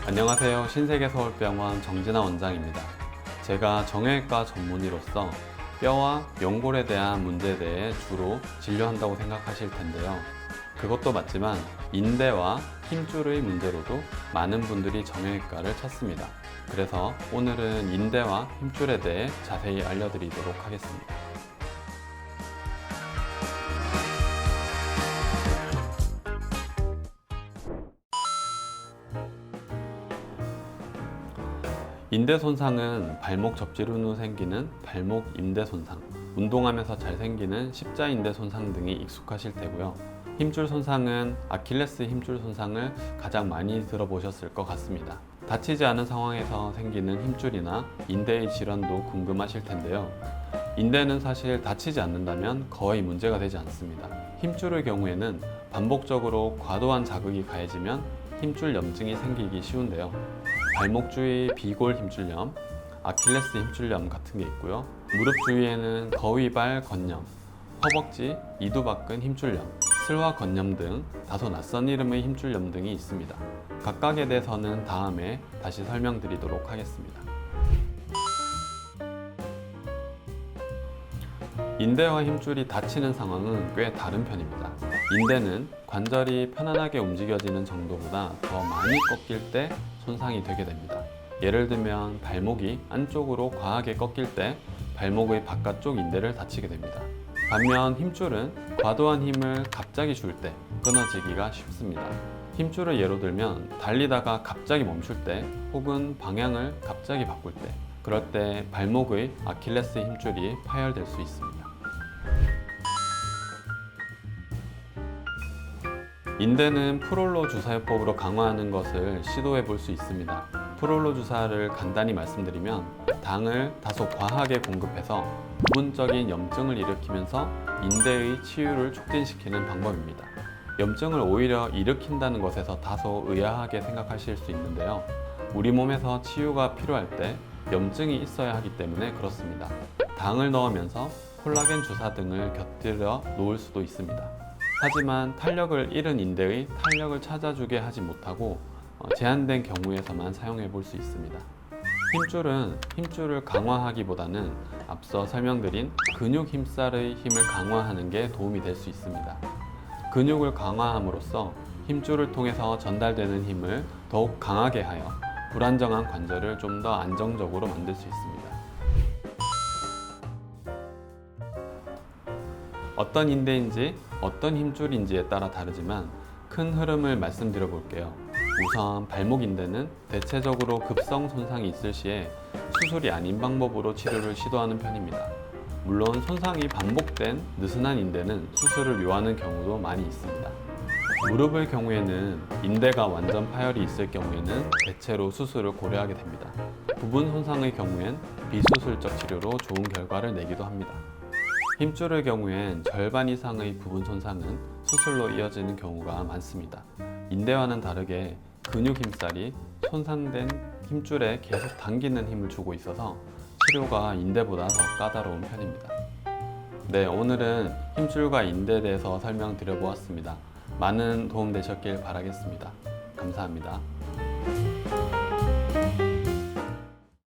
안녕하세요. 신세계서울병원 정진아 원장입니다. 제가 정형외과 전문의로서 뼈와 연골에 대한 문제에 대해 주로 진료한다고 생각하실 텐데요. 그것도 맞지만 인대와 힘줄의 문제로도 많은 분들이 정형외과를 찾습니다. 그래서 오늘은 인대와 힘줄에 대해 자세히 알려드리도록 하겠습니다. 인대 손상은 발목 접지른 후 생기는 발목 인대 손상, 운동하면서 잘 생기는 십자인대 손상 등이 익숙하실 테고요. 힘줄 손상은 아킬레스 힘줄 손상을 가장 많이 들어보셨을 것 같습니다. 다치지 않은 상황에서 생기는 힘줄이나 인대의 질환도 궁금하실 텐데요. 인대는 사실 다치지 않는다면 거의 문제가 되지 않습니다. 힘줄의 경우에는 반복적으로 과도한 자극이 가해지면 힘줄 염증이 생기기 쉬운데요. 발목 주위 비골 힘줄염, 아킬레스 힘줄염 같은 게 있고요. 무릎 주위에는 거위발 건염, 허벅지, 이두박근 힘줄염, 슬화 건염 등 다소 낯선 이름의 힘줄염 등이 있습니다. 각각에 대해서는 다음에 다시 설명드리도록 하겠습니다. 인대와 힘줄이 다치는 상황은 꽤 다른 편입니다. 인대는 관절이 편안하게 움직여지는 정도보다 더 많이 꺾일 때 손상이 되게 됩니다. 예를 들면 발목이 안쪽으로 과하게 꺾일 때 발목의 바깥쪽 인대를 다치게 됩니다. 반면 힘줄은 과도한 힘을 갑자기 줄 때 끊어지기가 쉽습니다. 힘줄을 예로 들면 달리다가 갑자기 멈출 때 혹은 방향을 갑자기 바꿀 때, 그럴 때 발목의 아킬레스 힘줄이 파열될 수 있습니다. 인대는 프롤로 주사요법으로 강화하는 것을 시도해 볼 수 있습니다. 프롤로 주사를 간단히 말씀드리면 당을 다소 과하게 공급해서 부분적인 염증을 일으키면서 인대의 치유를 촉진시키는 방법입니다. 염증을 오히려 일으킨다는 것에서 다소 의아하게 생각하실 수 있는데요. 우리 몸에서 치유가 필요할 때 염증이 있어야 하기 때문에 그렇습니다. 당을 넣으면서 콜라겐 주사 등을 곁들여 놓을 수도 있습니다. 하지만 탄력을 잃은 인대의 탄력을 찾아주게 하지 못하고 제한된 경우에서만 사용해 볼 수 있습니다. 힘줄은 힘줄을 강화하기보다는 앞서 설명드린 근육 힘살의 힘을 강화하는 게 도움이 될 수 있습니다. 근육을 강화함으로써 힘줄을 통해서 전달되는 힘을 더욱 강하게 하여 불안정한 관절을 좀 더 안정적으로 만들 수 있습니다. 어떤 인대인지 어떤 힘줄인지에 따라 다르지만 큰 흐름을 말씀드려 볼게요. 우선 발목 인대는 대체적으로 급성 손상이 있을 시에 수술이 아닌 방법으로 치료를 시도하는 편입니다. 물론 손상이 반복된 느슨한 인대는 수술을 요하는 경우도 많이 있습니다. 무릎의 경우에는 인대가 완전 파열이 있을 경우에는 대체로 수술을 고려하게 됩니다. 부분 손상의 경우엔 비수술적 치료로 좋은 결과를 내기도 합니다. 힘줄의 경우엔 절반 이상의 부분 손상은 수술로 이어지는 경우가 많습니다. 인대와는 다르게 근육 힘살이 손상된 힘줄에 계속 당기는 힘을 주고 있어서 치료가 인대보다 더 까다로운 편입니다. 네, 오늘은 힘줄과 인대에 대해서 설명드려 보았습니다. 많은 도움 되셨길 바라겠습니다. 감사합니다.